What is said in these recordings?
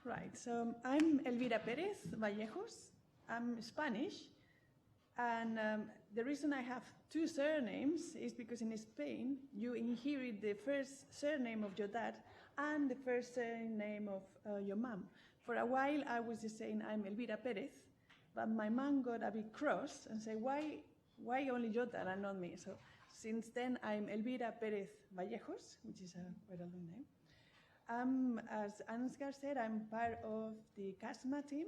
Right, so I'm Elvira Perez Vallejos. I'm Spanish, and the reason I have two surnames is because in Spain you inherit the first surname of your dad and the first surname of your mom. For a while I was just saying I'm Elvira Perez, but my mom got a bit cross and said, why only your dad and not me? So since then I'm Elvira Perez Vallejos, which is quite a long name. As Ansgar said, I'm part of the CASMA team,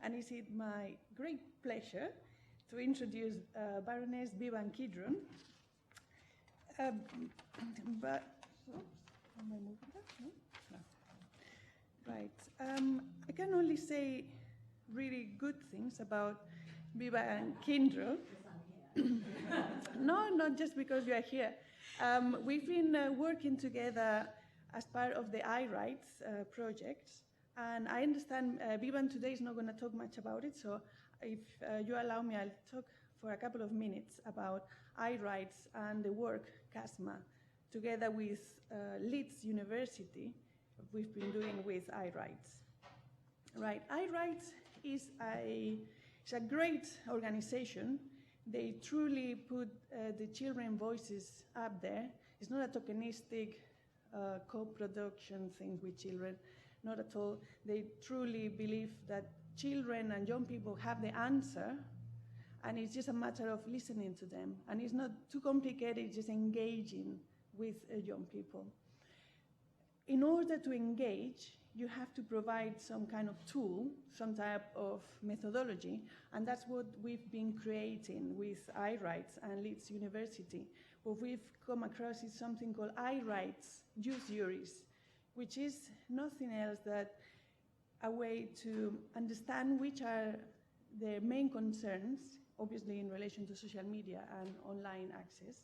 and it's my great pleasure to introduce Baroness Beeban Kidron. Am I moving that? No? No. Right. I can only say really good things about Beeban Kidron. No, not just because you are here. We've been working together as part of the iRights project, and I understand Beeban today is not going to talk much about it, so if you allow me, I'll talk for a couple of minutes about iRights and the work CASMA, together with Leeds University, we've been doing with iRights. Right, iRights is a great organization. They truly put the children's voices up there. It's not a tokenistic co-production thing with children, not at all. They truly believe that children and young people have the answer, and it's just a matter of listening to them. And it's not too complicated, just engaging with young people. In order to engage, you have to provide some kind of tool, some type of methodology, and that's what we've been creating with iRights and Leeds University. What we've come across is something called iRights Use Juries, which is nothing else than a way to understand which are the main concerns, obviously in relation to social media and online access,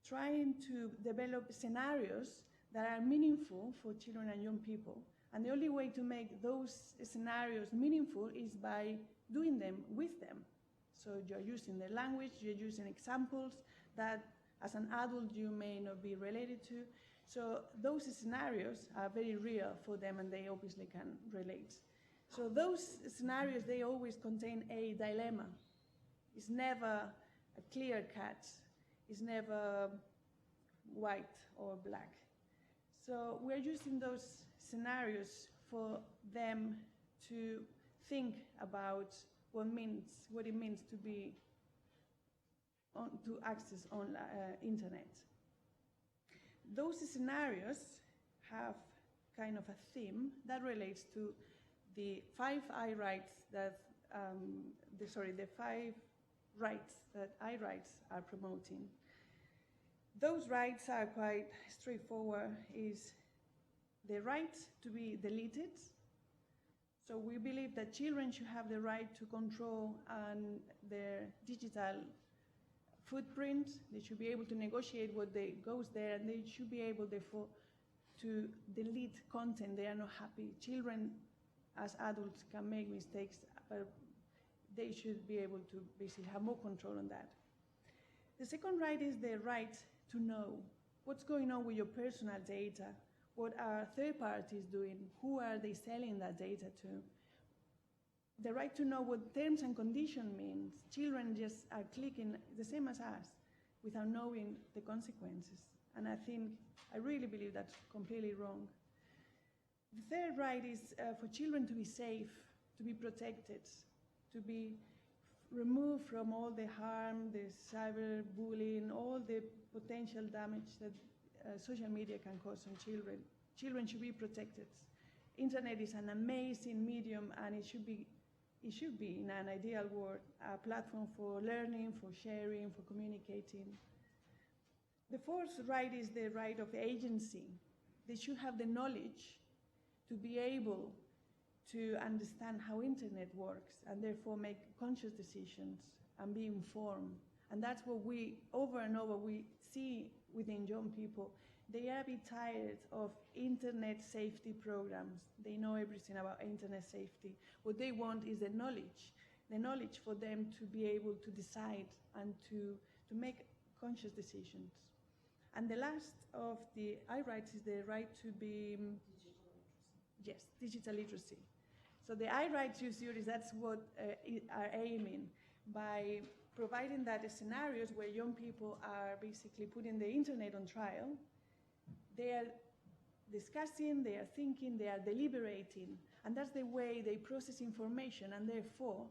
trying to develop scenarios that are meaningful for children and young people. And the only way to make those scenarios meaningful is by doing them with them. So you're using the language, you're using examples that as an adult you may not be related to. So those scenarios are very real for them, and they obviously can relate. So those scenarios, they always contain a dilemma. It's never a clear cut. It's never white or black. So we're using those scenarios for them to think about what it means to access internet. Those scenarios have kind of a theme that relates to the five rights that iRights are promoting. Those rights are quite straightforward. Is the right to be deleted. So we believe that children should have the right to control their digital footprint. They should be able to negotiate what goes there, and they should be able, therefore, to delete content they are not happy. Children, as adults, can make mistakes, but they should be able to basically have more control on that. The second right is the right to know what's going on with your personal data. What are third parties doing? Who are they selling that data to? The right to know what terms and conditions means. Children just are clicking the same as us without knowing the consequences. And I really believe that's completely wrong. The third right is for children to be safe, to be protected, to be removed from all the harm, the cyberbullying, all the potential damage that social media can cause on children. Children should be protected. Internet is an amazing medium, and it should be, in an ideal world, a platform for learning, for sharing, for communicating. The fourth right is the right of agency. They should have the knowledge to be able to understand how internet works, and therefore make conscious decisions and be informed. And that's what we, over and over, we see within young people. They are a bit tired of internet safety programs. They know everything about internet safety. What they want is the knowledge for them to be able to decide and to make conscious decisions. And the last of the iRights is the right to be Yes, digital literacy. So the I rights use juries, that's what are aiming by providing that scenarios where young people are basically putting the internet on trial. They are discussing, they are thinking, they are deliberating, and that's the way they process information, and therefore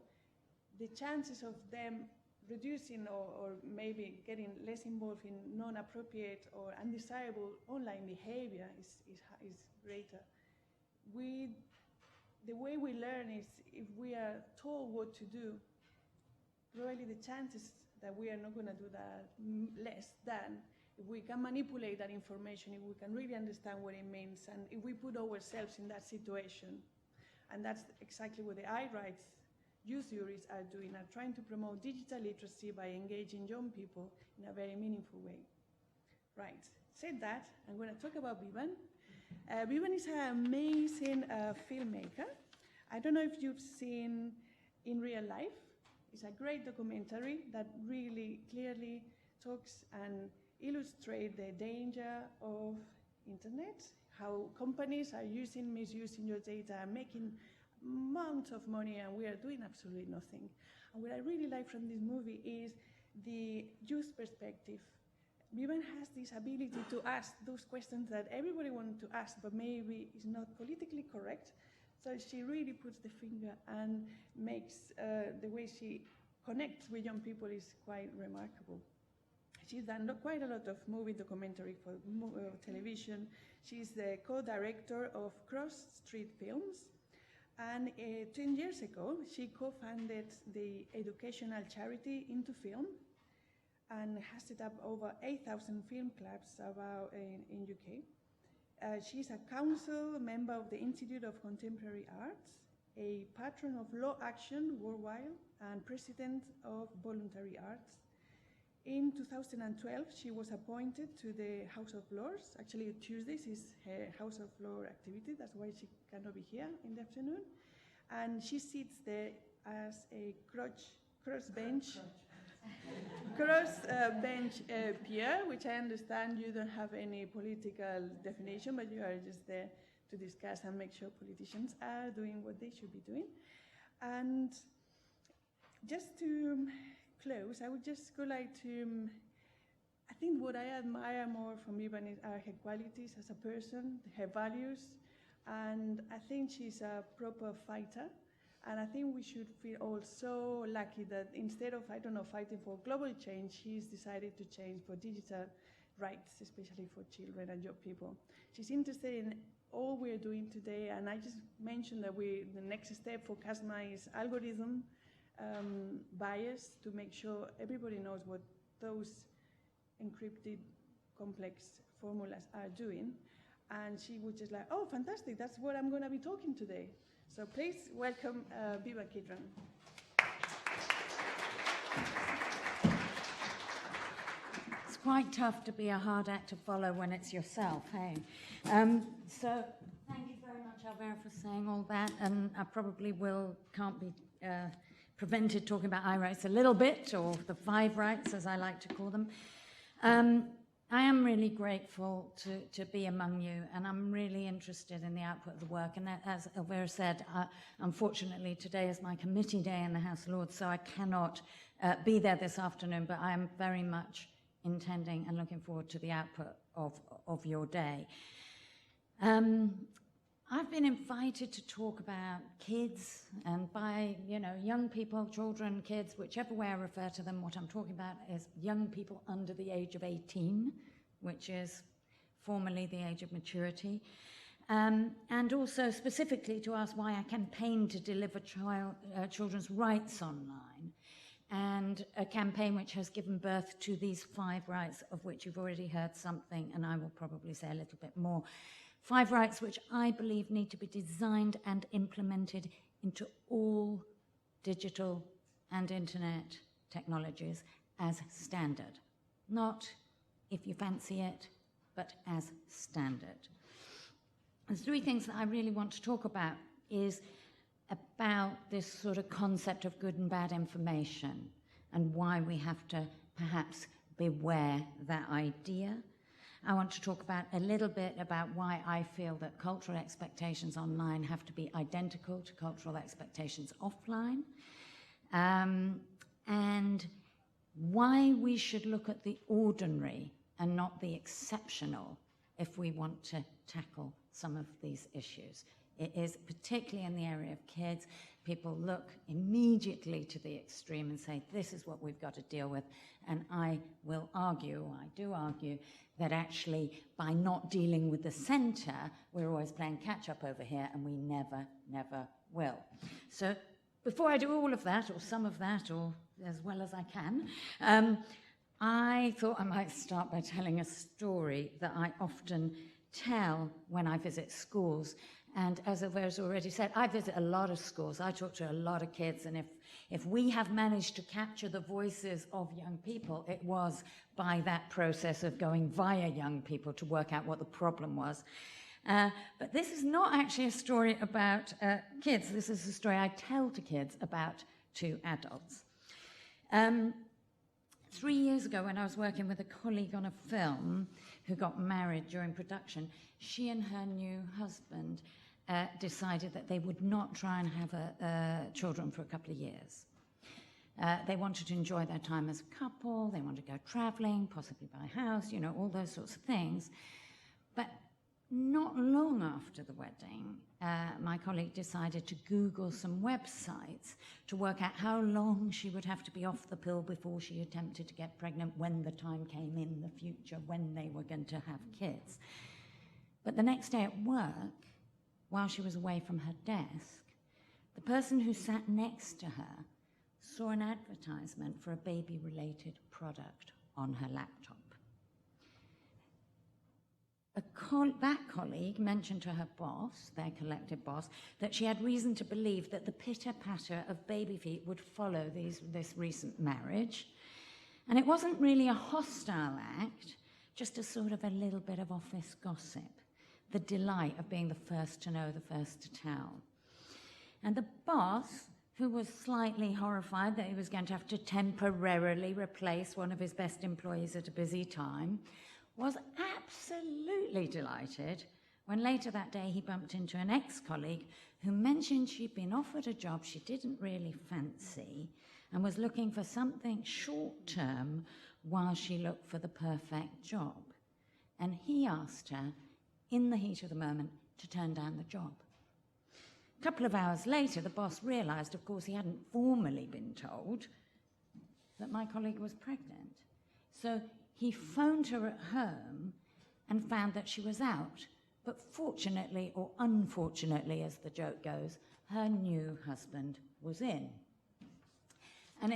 the chances of them reducing or maybe getting less involved in non-appropriate or undesirable online behavior is greater. The way we learn is if we are told what to do, probably the chances that we are not going to do that less than if we can manipulate that information, if we can really understand what it means, and if we put ourselves in that situation. And that's exactly what the I rights youth juries are doing, are trying to promote digital literacy by engaging young people in a very meaningful way. Right, said that, I'm going to talk about Beeban. Beeban is an amazing filmmaker. I don't know if you've seen In Real Life. It's a great documentary that really clearly talks and illustrates the danger of internet, how companies are misusing your data, and making amounts of money, and we are doing absolutely nothing. And what I really like from this movie is the youth perspective. Beeban has this ability to ask those questions that everybody wants to ask, but maybe is not politically correct. So she really puts the finger and makes the way she connects with young people is quite remarkable. She's done quite a lot of movie documentary for television. She's the co-director of Cross Street Films. And 10 years ago, she co-founded the educational charity Into Film and has set up over 8,000 film clubs in UK. She's a council member of the Institute of Contemporary Arts, a patron of Law Action Worldwide, and president of Voluntary Arts. In 2012, she was appointed to the House of Lords. Actually, Tuesdays is her House of Lords activity. That's why she cannot be here in the afternoon. And she sits there as a crossbench peer, which I understand you don't have any political definition, but you are just there to discuss and make sure politicians are doing what they should be doing. And just to close, I would just go like to, I think what I admire more from Beeban are her qualities as a person, her values, and I think she's a proper fighter. And I think we should feel all so lucky that instead of, I don't know, fighting for global change, she's decided to change for digital rights, especially for children and young people. She's interested in all we're doing today, and I just mentioned that the next step for CASMA is algorithm bias to make sure everybody knows what those encrypted complex formulas are doing. And she was just like, oh, fantastic, that's what I'm going to be talking today. So please welcome Beeban Kidron. It's quite tough to be a hard act to follow when it's yourself, hey? So thank you very much, Elvira, for saying all that. And I probably can't be prevented talking about I rights a little bit, or the 5 rights, as I like to call them. I am really grateful to be among you, and I'm really interested in the output of the work. And as Elvira said, unfortunately today is my committee day in the House of Lords, so I cannot be there this afternoon, but I am very much intending and looking forward to the output of your day. I've been invited to talk about kids, and by, young people, children, kids, whichever way I refer to them, what I'm talking about is young people under the age of 18, which is formally the age of maturity. And also specifically to ask why I campaign to deliver children's rights online, and a campaign which has given birth to these 5 rights, of which you've already heard something, and I will probably say a little bit more. 5 rights which I believe need to be designed and implemented into all digital and internet technologies as standard. Not if you fancy it, but as standard. There's 3 things that I really want to talk about is about this sort of concept of good and bad information and why we have to perhaps beware that idea. I want to talk about a little bit about why I feel that cultural expectations online have to be identical to cultural expectations offline, and why we should look at the ordinary and not the exceptional if we want to tackle some of these issues. It is particularly in the area of kids, people look immediately to the extreme and say, this is what we've got to deal with. And I will argue, or I do argue, that actually by not dealing with the centre, we're always playing catch up over here, and we never, never will. So before I do all of that, or some of that, or as well as I can, I thought I might start by telling a story that I often tell when I visit schools. And as Elvira's already said, I visit a lot of schools. I talk to a lot of kids, and if we have managed to capture the voices of young people, it was by that process of going via young people to work out what the problem was. But this is not actually a story about kids. This is a story I tell to kids about to adults. 3 years ago, when I was working with a colleague on a film who got married during production, she and her new husband decided that they would not try and have children for a couple of years. They wanted to enjoy their time as a couple, they wanted to go traveling, possibly buy a house, you know, all those sorts of things. But not long after the wedding, my colleague decided to Google some websites to work out how long she would have to be off the pill before she attempted to get pregnant when the time came in the future, when they were going to have kids. But the next day at work, while she was away from her desk, the person who sat next to her saw an advertisement for a baby-related product on her laptop. That colleague mentioned to her boss, their collective boss, that she had reason to believe that the pitter-patter of baby feet would follow this recent marriage. And it wasn't really a hostile act, just a sort of a little bit of office gossip, the delight of being the first to know, the first to tell. And the boss, who was slightly horrified that he was going to have to temporarily replace one of his best employees at a busy time, was absolutely delighted when later that day he bumped into an ex-colleague who mentioned she'd been offered a job she didn't really fancy and was looking for something short-term while she looked for the perfect job. And he asked her, in the heat of the moment, to turn down the job. A couple of hours later, the boss realised, of course, he hadn't formally been told that my colleague was pregnant. So he phoned her at home and found that she was out. But fortunately, or unfortunately, as the joke goes, her new husband was in. And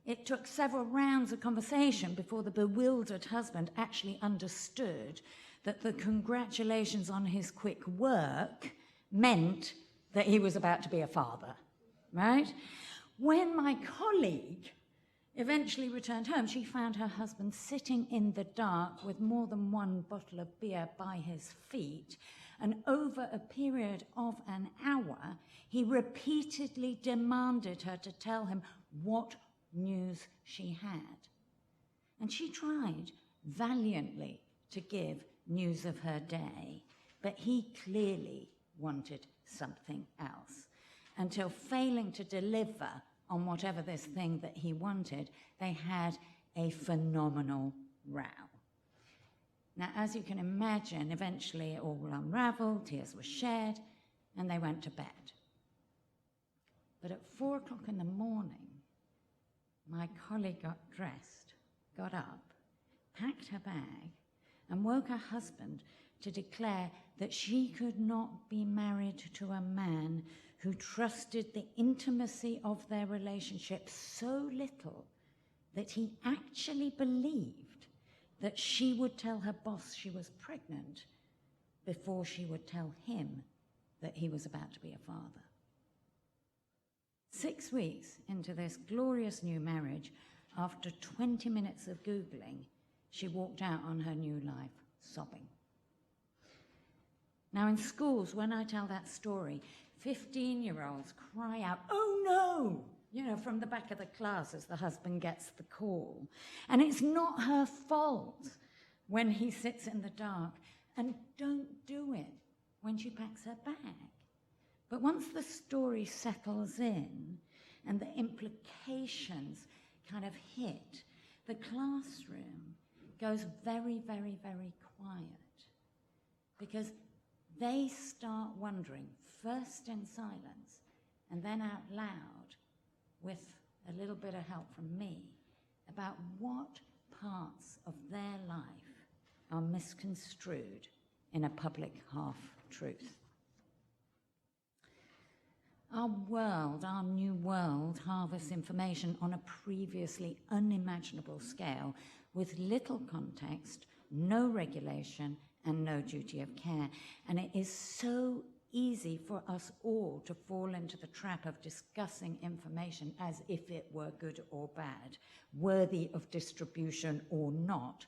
it took several rounds of conversation before the bewildered husband actually understood that the congratulations on his quick work meant that he was about to be a father, right? When my colleague eventually returned home, she found her husband sitting in the dark with more than one bottle of beer by his feet, and over a period of an hour, he repeatedly demanded her to tell him what news she had. And she tried valiantly to give news of her day, but he clearly wanted something else, until failing to deliver on whatever this thing that he wanted, they had a phenomenal row. Now, as you can imagine, eventually it all unraveled, tears were shed, and they went to bed. But at 4 o'clock in the morning, my colleague got dressed, got up, packed her bag, and woke her husband to declare that she could not be married to a man who trusted the intimacy of their relationship so little that he actually believed that she would tell her boss she was pregnant before she would tell him that he was about to be a father. 6 weeks into this glorious new marriage, after 20 minutes of Googling, she walked out on her new life sobbing. Now, in schools, when I tell that story, 15-year-olds cry out, "Oh no!" from the back of the class as the husband gets the call. And it's not her fault when he sits in the dark, and don't do it when she packs her bag. But once the story settles in and the implications kind of hit, the classroom goes very, very, very quiet, because they start wondering, first in silence and then out loud, with a little bit of help from me, about what parts of their life are misconstrued in a public half-truth. Our world, our new world, harvests information on a previously unimaginable scale, with little context, no regulation, and no duty of care. And it is so easy for us all to fall into the trap of discussing information as if it were good or bad, worthy of distribution or not.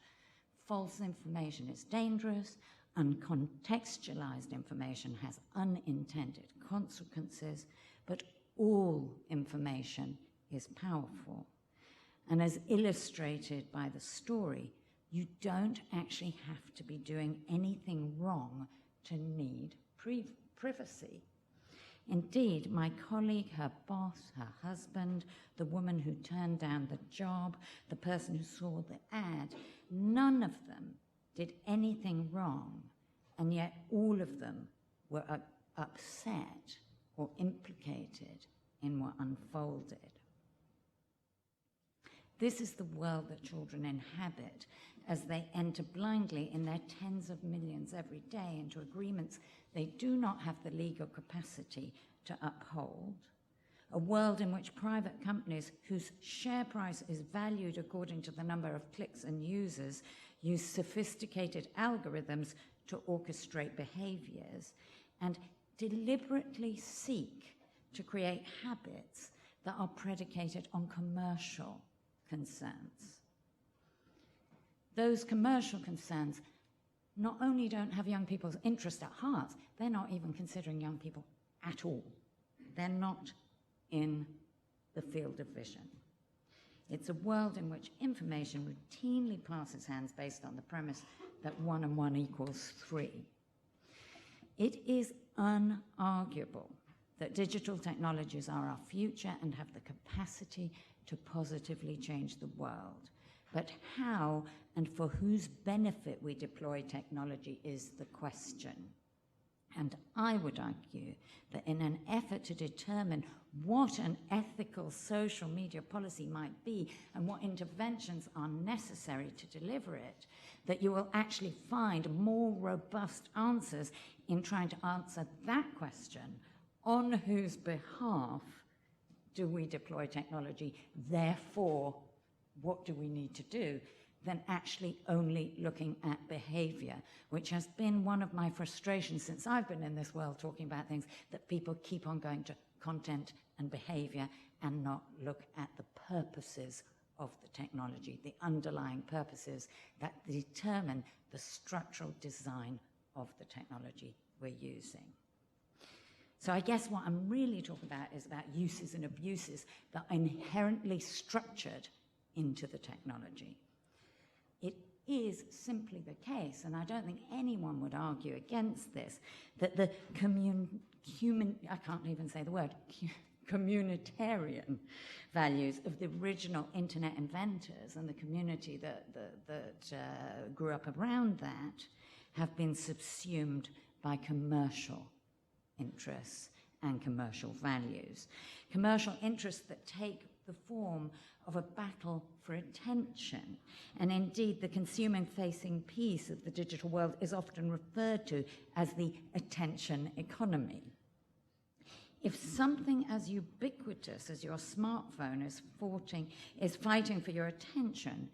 False information is dangerous. Uncontextualized information has unintended consequences, but all information is powerful. And as illustrated by the story, you don't actually have to be doing anything wrong to need privacy. Indeed, my colleague, her boss, her husband, the woman who turned down the job, the person who saw the ad, none of them did anything wrong, and yet all of them were upset or implicated in what unfolded. This is the world that children inhabit as they enter blindly in their tens of millions every day into agreements they do not have the legal capacity to uphold. A world in which private companies whose share price is valued according to the number of clicks and users use sophisticated algorithms to orchestrate behaviors and deliberately seek to create habits that are predicated on commercial concerns. Those commercial concerns not only don't have young people's interest at heart, they're not even considering young people at all. They're not in the field of vision. It's a world in which information routinely passes hands based on the premise that 1 and 1 equals 3. It is unarguable that digital technologies are our future and have the capacity to positively change the world. But how and for whose benefit we deploy technology is the question. And I would argue that in an effort to determine what an ethical social media policy might be and what interventions are necessary to deliver it, that you will actually find more robust answers in trying to answer that question: on whose behalf do we deploy technology? Therefore, what do we need to do? Than actually only looking at behavior, which has been one of my frustrations since I've been in this world talking about things, that people keep on going to content and behavior and not look at the purposes of the technology, the underlying purposes that determine the structural design of the technology we're using. So I guess what I'm really talking about is about uses and abuses that are inherently structured into the technology. It is simply the case, and I don't think anyone would argue against this, that the communitarian values of the original internet inventors and the community that grew up around that have been subsumed by commercial interests and commercial values. Commercial interests that take the form of a battle for attention. And indeed, the consuming-facing piece of the digital world is often referred to as the attention economy. If something as ubiquitous as your smartphone is fighting for your attention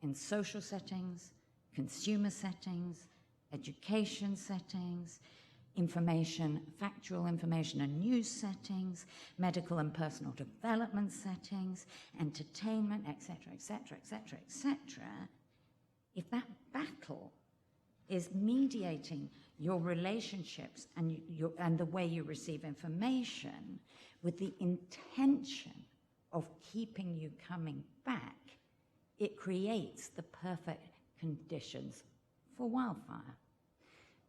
in social settings, consumer settings, education settings, factual information and news settings, medical and personal development settings, entertainment, etc., etc., etc., etc., if that battle is mediating your relationships and the way you receive information with the intention of keeping you coming back, it creates the perfect conditions for wildfire.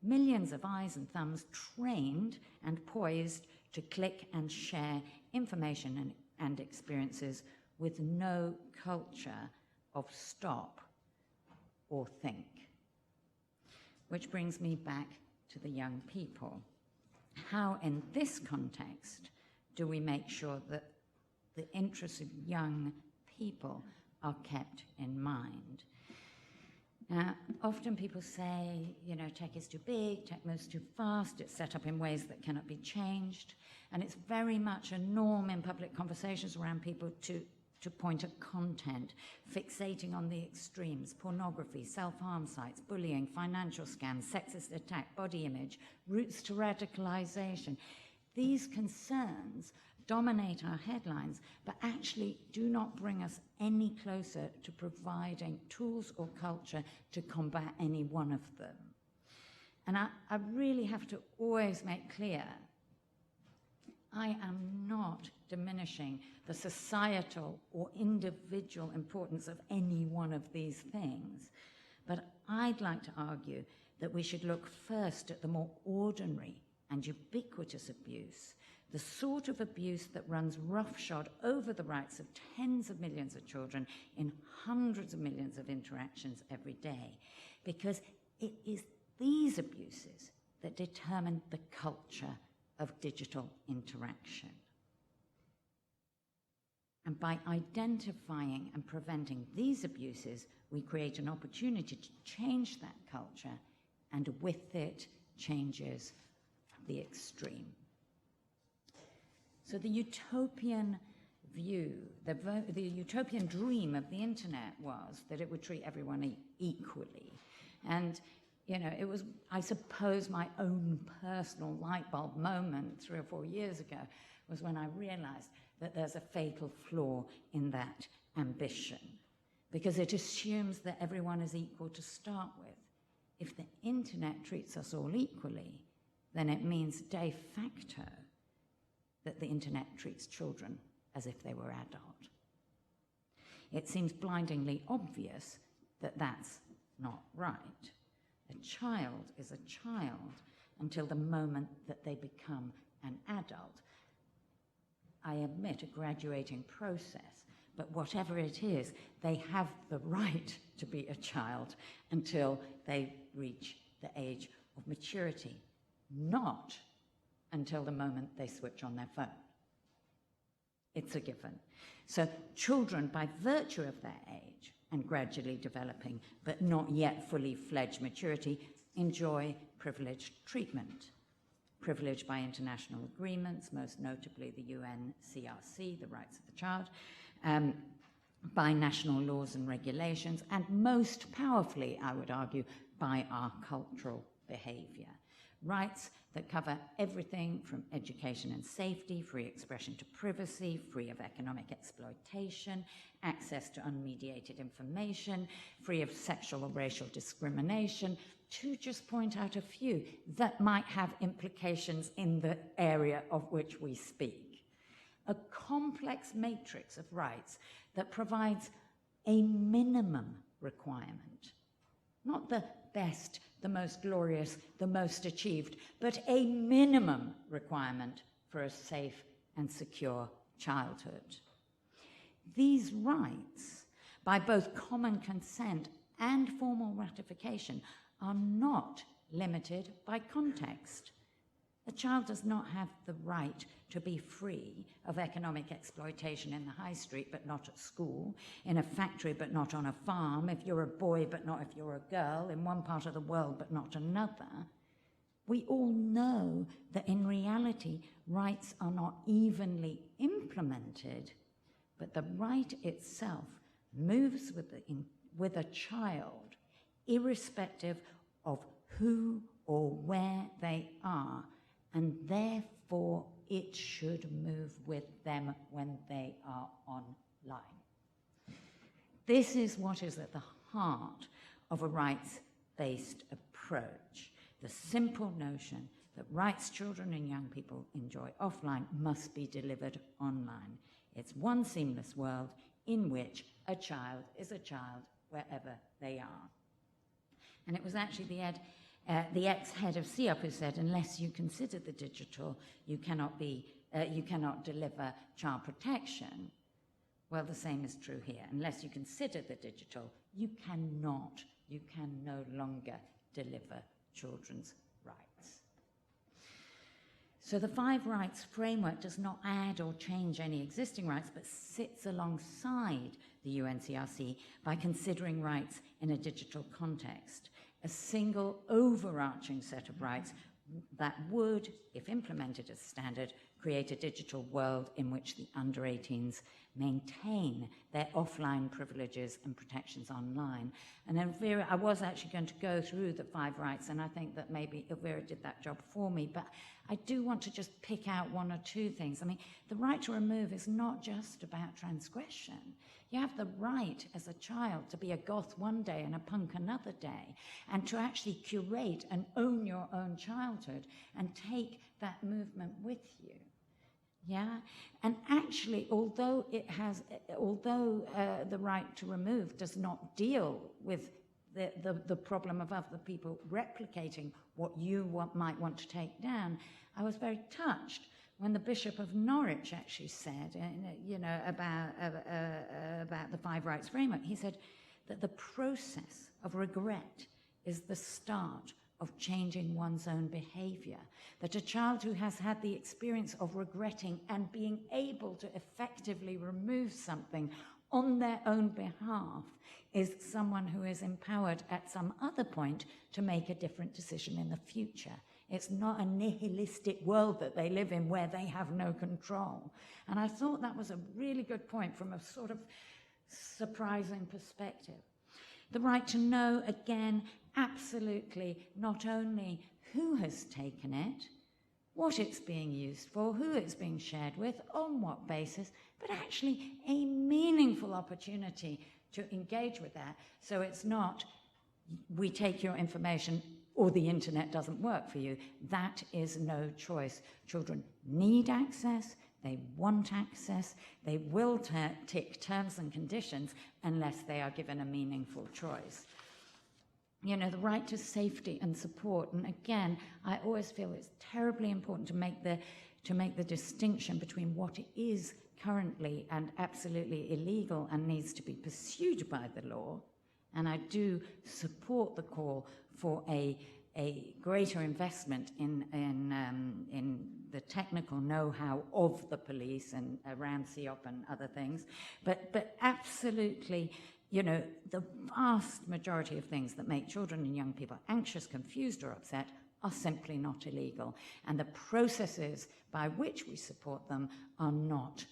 Millions of eyes and thumbs trained and poised to click and share information and experiences with no culture of stop or think. Which brings me back to the young people. How, in this context, do we make sure that the interests of young people are kept in mind? Now, often people say, you know, tech is too big, tech moves too fast, it's set up in ways that cannot be changed, and it's very much a norm in public conversations around people to point at content, fixating on the extremes, pornography, self-harm sites, bullying, financial scams, sexist attack, body image, routes to radicalization. These concerns dominate our headlines, but actually do not bring us any closer to providing tools or culture to combat any one of them. And I really have to always make clear, I am not diminishing the societal or individual importance of any one of these things, but I'd like to argue that we should look first at the more ordinary and ubiquitous abuse, the sort of abuse that runs roughshod over the rights of tens of millions of children in hundreds of millions of interactions every day, because it is these abuses that determine the culture of digital interaction. And by identifying and preventing these abuses, we create an opportunity to change that culture, and with it changes the extreme. So the utopian view, the utopian dream of the internet was that it would treat everyone equally. And, you know, it was, I suppose, my own personal light bulb moment 3 or 4 years ago was when I realized that there's a fatal flaw in that ambition, because it assumes that everyone is equal to start with. If the internet treats us all equally, then it means de facto that the internet treats children as if they were adult. It seems blindingly obvious that that's not right. A child is a child until the moment that they become an adult. I admit a graduating process, but whatever it is, they have the right to be a child until they reach the age of maturity, not until the moment they switch on their phone. It's a given. So children, by virtue of their age and gradually developing, but not yet fully fledged maturity, enjoy privileged treatment. Privileged by international agreements, most notably the UNCRC, the Rights of the Child, by national laws and regulations, and most powerfully, I would argue, by our cultural behavior. Rights that cover everything from education and safety, free expression to privacy, free of economic exploitation, access to unmediated information, free of sexual or racial discrimination, to just point out a few that might have implications in the area of which we speak. A complex matrix of rights that provides a minimum requirement, not the best, the most glorious, the most achieved, but a minimum requirement for a safe and secure childhood. These rights, by both common consent and formal ratification, are not limited by context. A child does not have the right to be free of economic exploitation in the high street but not at school, in a factory but not on a farm, if you're a boy but not if you're a girl, in one part of the world but not another. We all know that in reality rights are not evenly implemented, but the right itself moves with a child, irrespective of who or where they are, and therefore it should move with them when they are online. This is what is at the heart of a rights-based approach, the simple notion that rights children and young people enjoy offline must be delivered online. It's one seamless world in which a child is a child wherever they are. And it was actually the ex-head of CEOP who said, unless you consider the digital, you cannot deliver child protection. Well, the same is true here. Unless you consider the digital, you can no longer deliver children's rights. So the 5 rights framework does not add or change any existing rights, but sits alongside the UNCRC by considering rights in a digital context, a single overarching set of rights that would, if implemented as standard, create a digital world in which the under-18s maintain their offline privileges and protections online. And Elvira, I was actually going to go through the 5 rights, and I think that maybe Elvira did that job for me, but I do want to just pick out 1 or 2 things. I mean, the right to remove is not just about transgression. You have the right as a child to be a goth one day and a punk another day, and to actually curate and own your own childhood and take that movement with you. Yeah, and actually, although the right to remove does not deal with the problem of other people replicating what you might want to take down, I was very touched when the Bishop of Norwich actually said, about the 5 rights framework. He said that the process of regret is the start of changing one's own behavior, that a child who has had the experience of regretting and being able to effectively remove something on their own behalf is someone who is empowered at some other point to make a different decision in the future. It's not a nihilistic world that they live in where they have no control. And I thought that was a really good point from a sort of surprising perspective. The right to know, again, absolutely not only who has taken it, what it's being used for, who it's being shared with, on what basis, but actually a meaningful opportunity to engage with that. So it's not, we take your information or the internet doesn't work for you. That is no choice. Children need access, they want access, they will tick terms and conditions unless they are given a meaningful choice. You know, the right to safety and support. And again, I always feel it's terribly important to make the distinction between what is currently and absolutely illegal and needs to be pursued by the law. And I do support the call for a greater investment in the technical know-how of the police and around CEOP and other things. But absolutely, you know, the vast majority of things that make children and young people anxious, confused, or upset are simply not illegal. And the processes by which we support them are not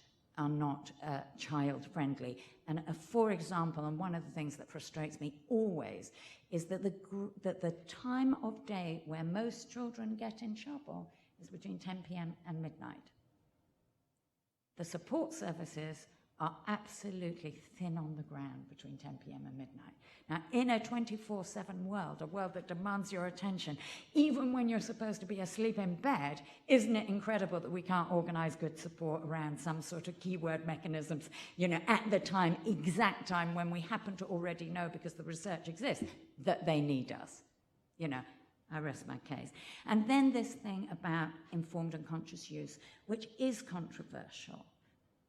child-friendly. And for example, and one of the things that frustrates me always is that the time of day where most children get in trouble is between 10 p.m. and midnight. The support services are absolutely thin on the ground between 10 p.m. and midnight. Now, in a 24/7 world, a world that demands your attention, even when you're supposed to be asleep in bed, isn't it incredible that we can't organize good support around some sort of keyword mechanisms, you know, at the time, exact time when we happen to already know, because the research exists, that they need us. You know, I rest my case. And then this thing about informed and conscious use, which is controversial.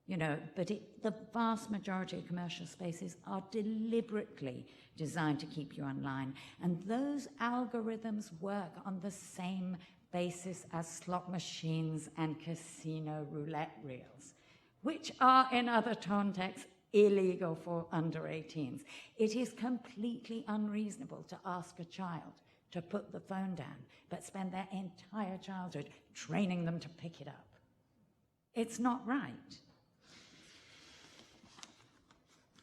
You know, but the vast majority of commercial spaces are deliberately designed to keep you online. And those algorithms work on the same basis as slot machines and casino roulette reels, which are in other contexts illegal for under 18s. It is completely unreasonable to ask a child to put the phone down, but spend their entire childhood training them to pick it up. It's not right.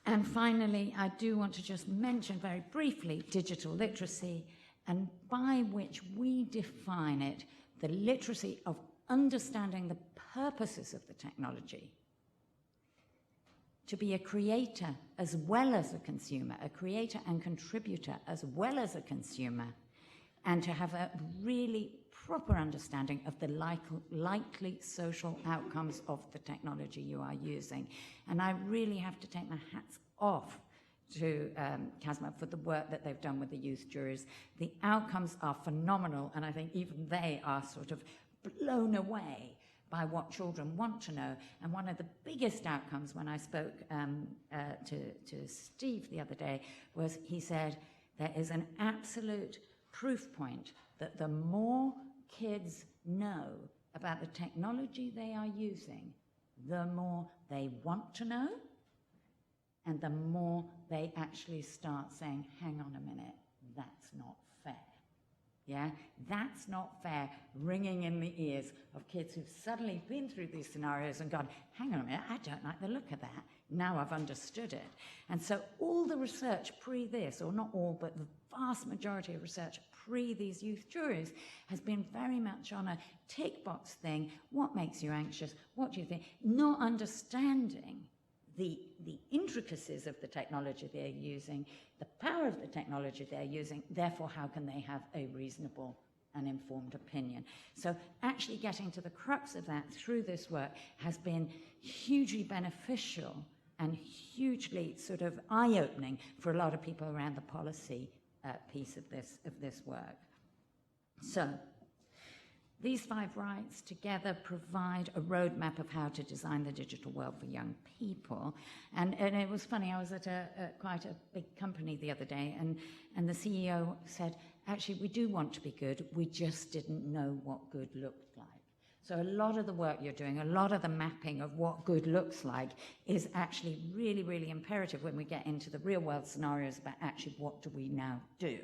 And finally, I do want to just mention very briefly digital literacy, and by which we define it, the literacy of understanding the purposes of the technology, to be a creator as well as a consumer, a creator and contributor as well as a consumer, and to have a really proper understanding of the likely social outcomes of the technology you are using. And I really have to take my hats off to CASMA for the work that they've done with the youth juries. The outcomes are phenomenal, and I think even they are sort of blown away by what children want to know. And one of the biggest outcomes when I spoke to Steve the other day was he said there is an absolute proof point that the more kids know about the technology they are using, the more they want to know, and the more they actually start saying, hang on a minute, that's not fair. Yeah, that's not fair, ringing in the ears of kids who've suddenly been through these scenarios and gone, hang on a minute, I don't like the look of that. Now I've understood it. And so all the research pre this, or not all, but the vast majority of research pre these youth juries has been very much on a tick box thing. What makes you anxious? What do you think? Not understanding the intricacies of the technology they're using, the power of the technology they're using, therefore how can they have a reasonable and informed opinion. So actually getting to the crux of that through this work has been hugely beneficial and hugely sort of eye-opening for a lot of people around the policy piece of this work. So these 5 rights together provide a roadmap of how to design the digital world for young people. And it was funny, I was at quite a big company the other day, and the CEO said, actually, we do want to be good, we just didn't know what good looked like. So a lot of the work you're doing, a lot of the mapping of what good looks like is actually really, really imperative when we get into the real world scenarios about actually what do we now do.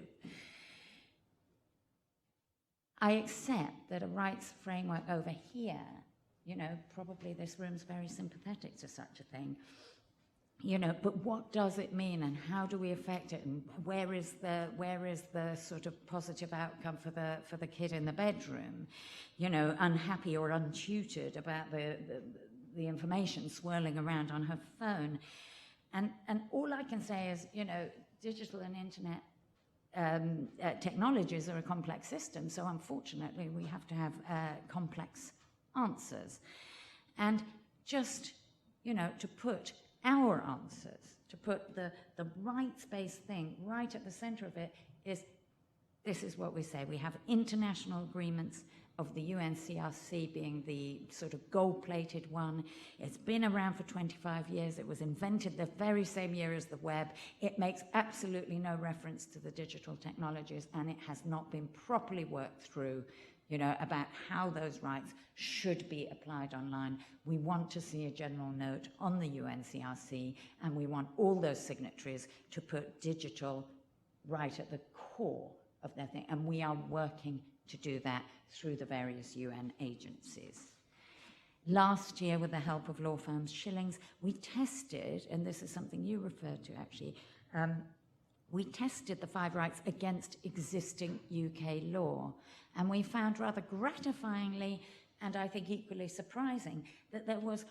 I accept that a rights framework over here, you know, probably this room's very sympathetic to such a thing, you know, but what does it mean and how do we affect it, and where is the sort of positive outcome for the kid in the bedroom, you know, unhappy or untutored about the information swirling around on her phone, and all I can say is, you know, digital and internet technologies are a complex system, so unfortunately we have to have complex answers. And just, you know, to put our answers, to put the rights-based thing right at the center of it is, this is what we say. We have international agreements of the UNCRC being the sort of gold-plated one. It's been around for 25 years. It was invented the very same year as the web. It makes absolutely no reference to the digital technologies, and it has not been properly worked through, you know, about how those rights should be applied online. We want to see a general note on the UNCRC, and we want all those signatories to put digital right at the core of their thing, and we are working to do that through the various UN agencies. Last year, with the help of law firms Schillings, we tested, and this is something you referred to actually, we tested the 5 rights against existing UK law, and we found rather gratifyingly, and I think equally surprising, that there was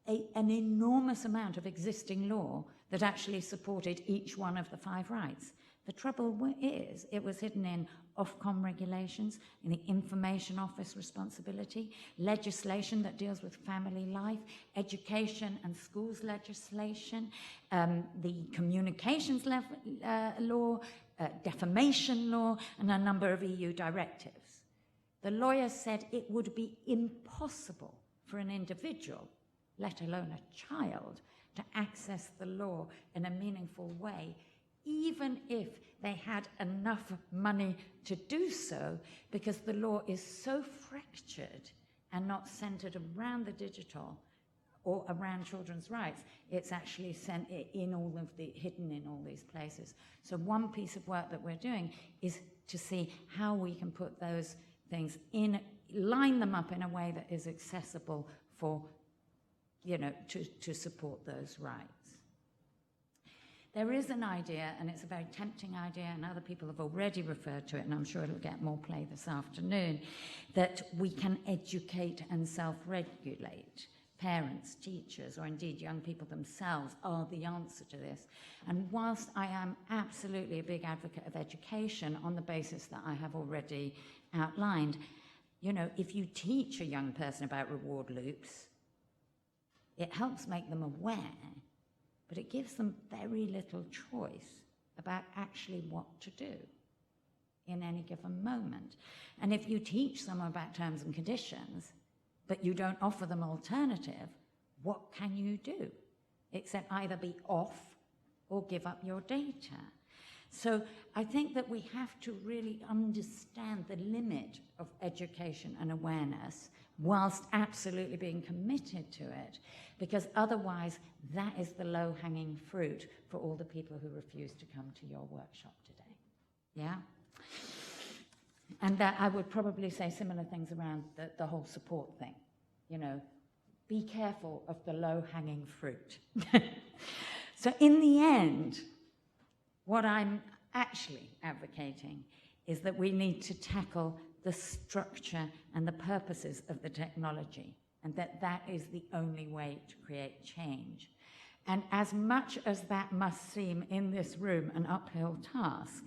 an enormous amount of existing law that actually supported each one of the 5 rights. The trouble is, it was hidden in Ofcom regulations, in the Information Office responsibility, legislation that deals with family life, education and schools legislation, the communications law, defamation law, and a number of EU directives. The lawyers said it would be impossible for an individual, let alone a child, to access the law in a meaningful way, even if they had enough money to do so, because the law is so fractured and not centered around the digital or around children's rights. It's actually hidden in all these places. So one piece of work that we're doing is to see how we can put those things in, line them up in a way that is accessible for, you know, to support those rights. There is an idea, and it's a very tempting idea, and other people have already referred to it, and I'm sure it'll get more play this afternoon, that we can educate and self-regulate. Parents, teachers, or indeed young people themselves are the answer to this. And whilst I am absolutely a big advocate of education on the basis that I have already outlined, you know, if you teach a young person about reward loops, it helps make them aware but it gives them very little choice about actually what to do in any given moment. And if you teach them about terms and conditions, but you don't offer them alternative, what can you do? Except either be off or give up your data. So I think that we have to really understand the limit of education and awareness whilst absolutely being committed to it, because otherwise that is the low-hanging fruit for all the people who refuse to come to your workshop today. Yeah? And that I would probably say similar things around the whole support thing. You know, be careful of the low-hanging fruit. So in the end, what I'm actually advocating is that we need to tackle the structure and the purposes of the technology, and that is the only way to create change. And as much as that must seem in this room an uphill task,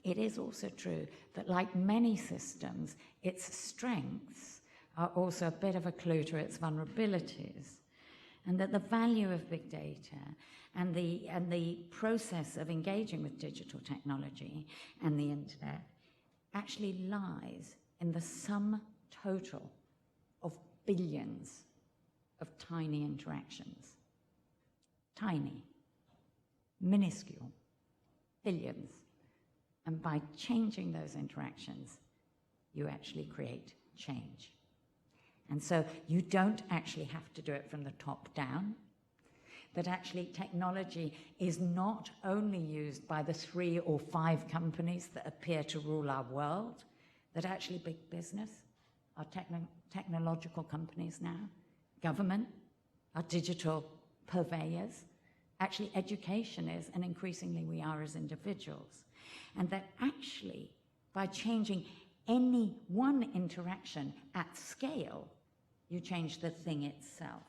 it is also true that, like many systems, its strengths are also a bit of a clue to its vulnerabilities, and that the value of big data and the process of engaging with digital technology and the internet actually lies in the sum total of billions of tiny interactions. Tiny, minuscule, billions. And by changing those interactions, you actually create change. And so you don't actually have to do it from the top down, that actually technology is not only used by the 3 or 5 companies that appear to rule our world, that actually big business, our technological companies now, government, our digital purveyors, actually education is, and increasingly we are as individuals. And that actually, by changing any one interaction at scale, you change the thing itself.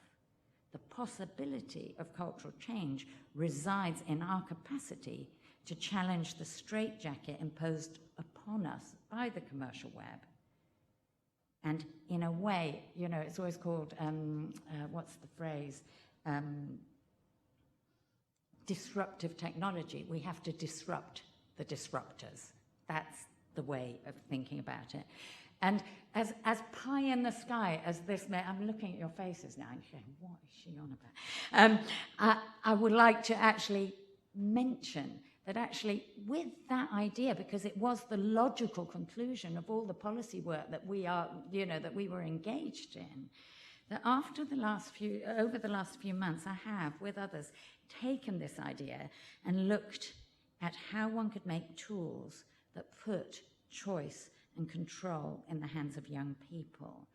The possibility of cultural change resides in our capacity to challenge the straitjacket imposed upon us by the commercial web. And in a way, you know, it's always called, what's the phrase? Disruptive technology. We have to disrupt the disruptors. That's the way of thinking about it. And as pie in the sky as this may, I'm looking at your faces now and saying, what is she on about? I would like to actually mention that actually with that idea, because it was the logical conclusion of all the policy work that we are, you know, that we were engaged in, that over the last few months, I have, with others, taken this idea and looked at how one could make tools that put choice and control in the hands of young people.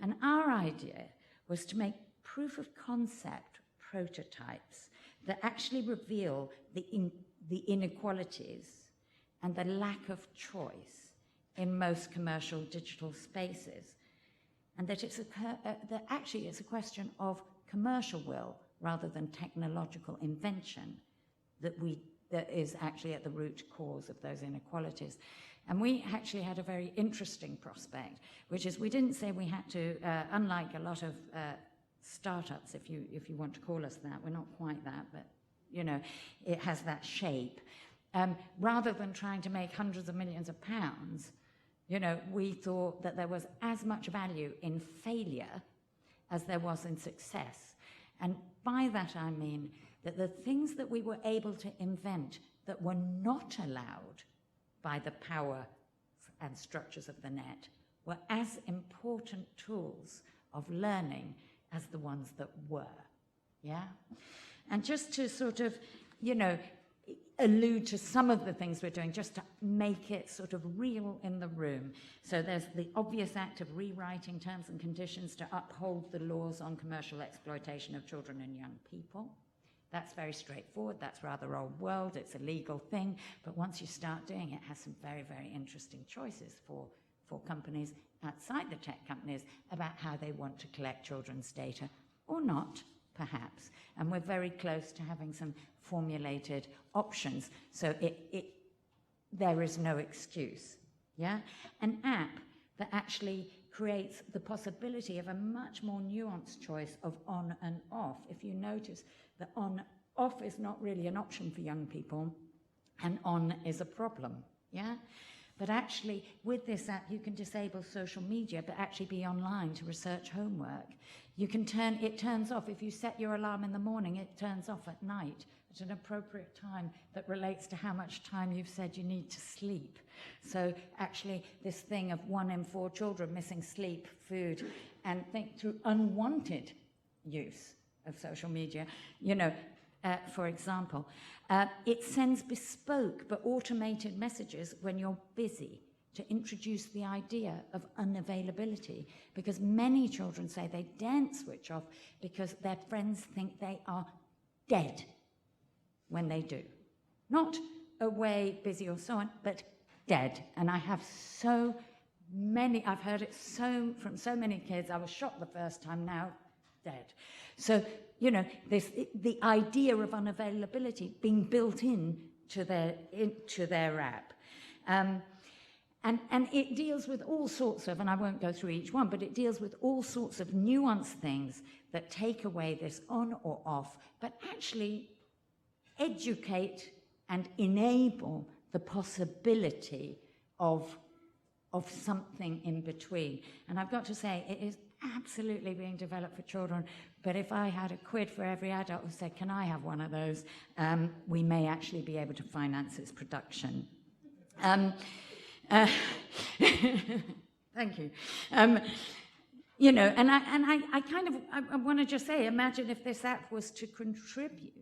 And our idea was to make proof of concept prototypes that actually reveal the inequalities and the lack of choice in most commercial digital spaces. And that that actually it's a question of commercial will rather than technological invention that is actually at the root cause of those inequalities. And we actually had a very interesting prospect, which is we didn't say we had to, unlike a lot of startups, if you want to call us that, we're not quite that, but you know, it has that shape. Rather than trying to make hundreds of millions of pounds, you know, we thought that there was as much value in failure as there was in success. And by that I mean that the things that we were able to invent that were not allowed by the power and structures of the net were as important tools of learning as the ones that were, yeah? And just to sort of, you know, allude to some of the things we're doing, just to make it sort of real in the room. So there's the obvious act of rewriting terms and conditions to uphold the laws on commercial exploitation of children and young people. That's very straightforward. That's rather old world. It's a legal thing. But once you start doing it, it has some very, very interesting choices for companies outside the tech companies about how they want to collect children's data or not, perhaps. And we're very close to having some formulated options. So there is no excuse. Yeah? An app that actually creates the possibility of a much more nuanced choice of on and off. If you notice, the on-off is not really an option for young people, and on is a problem, yeah? But actually, with this app, you can disable social media, but actually be online to research homework. You can it turns off. If you set your alarm in the morning, it turns off at night at an appropriate time that relates to how much time you've said you need to sleep. So actually, this thing of 1 in 4 children missing sleep, food, and through unwanted use of social media, for example, it sends bespoke but automated messages when you're busy to introduce the idea of unavailability, because many children say they daren't switch off because their friends think they are dead when they do. Not away, busy or so on, but dead. And I have I've heard it from so many kids. I was shocked the first time, now dead. So, the idea of unavailability being built into their app. And it deals with all sorts of, and I won't go through each one, but it deals with all sorts of nuanced things that take away this on or off, but actually educate and enable the possibility of something in between. And I've got to say, it is absolutely being developed for children, but if I had a quid for every adult who said, can I have one of those, we may actually be able to finance its production. Thank you. And I want to just say, imagine if this app was to contribute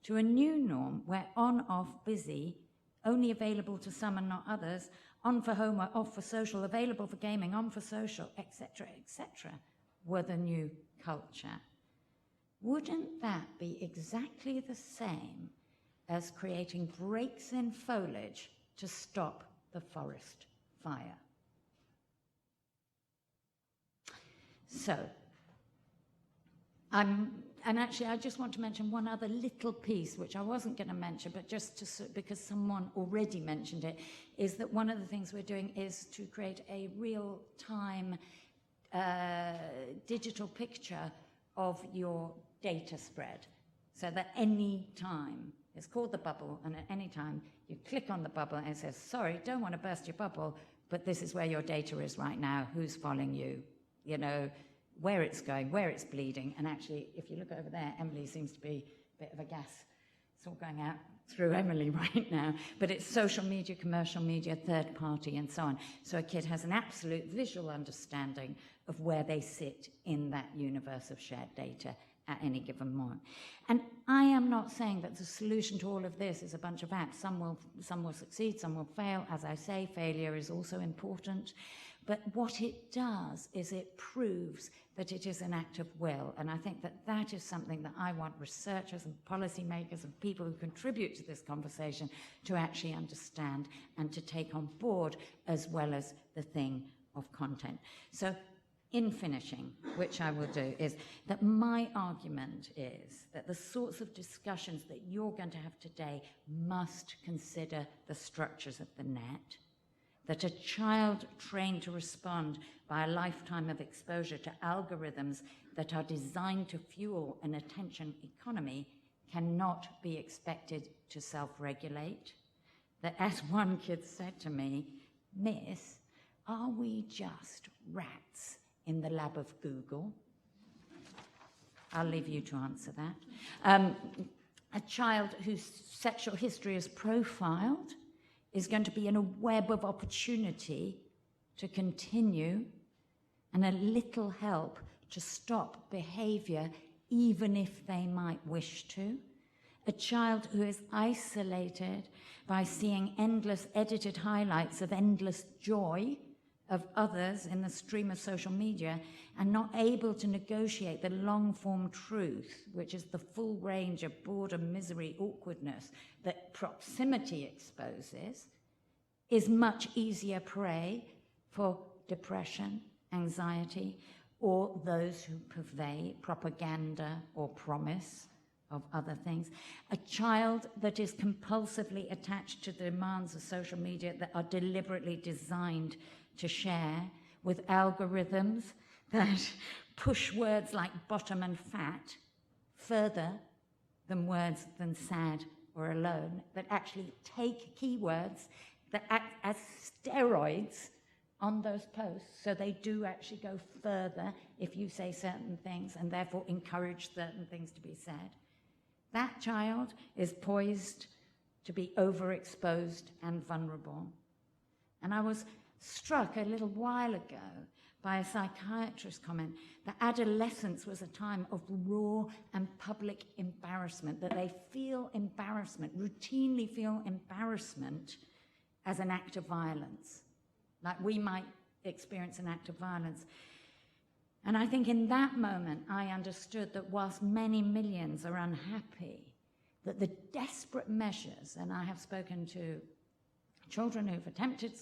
to a new norm where on, off, busy, only available to some and not others, on for homework, off for social, available for gaming, on for social, etc., were the new culture. Wouldn't that be exactly the same as creating breaks in foliage to stop the forest fire? So, and actually I just want to mention one other little piece, which I wasn't going to mention, but because someone already mentioned it, is that one of the things we're doing is to create a real-time digital picture of your data spread, so that any time, it's called the bubble, and at any time you click on the bubble and it says, sorry, don't want to burst your bubble, but this is where your data is right now, who's following you, where it's going, where it's bleeding. And actually, if you look over there, Emily seems to be a bit of a gas. It's all going out through Emily right now. But it's social media, commercial media, third party, and so on. So a kid has an absolute visual understanding of where they sit in that universe of shared data at any given moment. And I am not saying that the solution to all of this is a bunch of apps. Some will succeed, some will fail. As I say, failure is also important. But what it does is it proves that it is an act of will. And I think that that is something that I want researchers and policymakers and people who contribute to this conversation to actually understand and to take on board, as well as the thing of content. So in finishing, which I will do, is that my argument is that the sorts of discussions that you're going to have today must consider the structures of the net, that a child trained to respond by a lifetime of exposure to algorithms that are designed to fuel an attention economy cannot be expected to self-regulate, that, as one kid said to me, Miss, are we just rats in the lab of Google? I'll leave you to answer that. A child whose sexual history is profiled is going to be in a web of opportunity to continue, and a little help to stop behavior, even if they might wish to. A child who is isolated by seeing endless edited highlights of endless joy of others in the stream of social media, and not able to negotiate the long-form truth, which is the full range of boredom, misery, awkwardness that proximity exposes, is much easier prey for depression, anxiety, or those who purvey propaganda or promise of other things. A child that is compulsively attached to the demands of social media that are deliberately designed to share with algorithms that push words like bottom and fat further than words than sad or alone, that actually take keywords that act as steroids on those posts, so they do actually go further if you say certain things and therefore encourage certain things to be said. That child is poised to be overexposed and vulnerable. And I was struck a little while ago by a psychiatrist's comment that adolescence was a time of raw and public embarrassment, that they feel embarrassment, routinely feel embarrassment as an act of violence, like we might experience an act of violence. And I think in that moment, I understood that whilst many millions are unhappy, that the desperate measures, and I have spoken to children who've attempted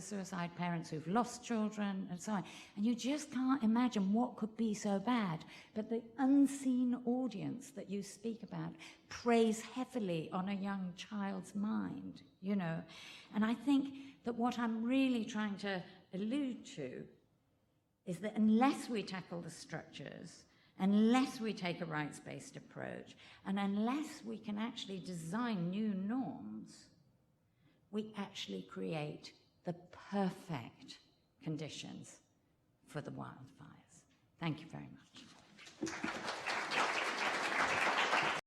suicide, parents who've lost children, and so on, and you just can't imagine what could be so bad. But the unseen audience that you speak about preys heavily on a young child's mind, you know. And I think that what I'm really trying to allude to is that unless we tackle the structures, unless we take a rights-based approach, and unless we can actually design new norms, we actually create the perfect conditions for the wildfires. Thank you very much.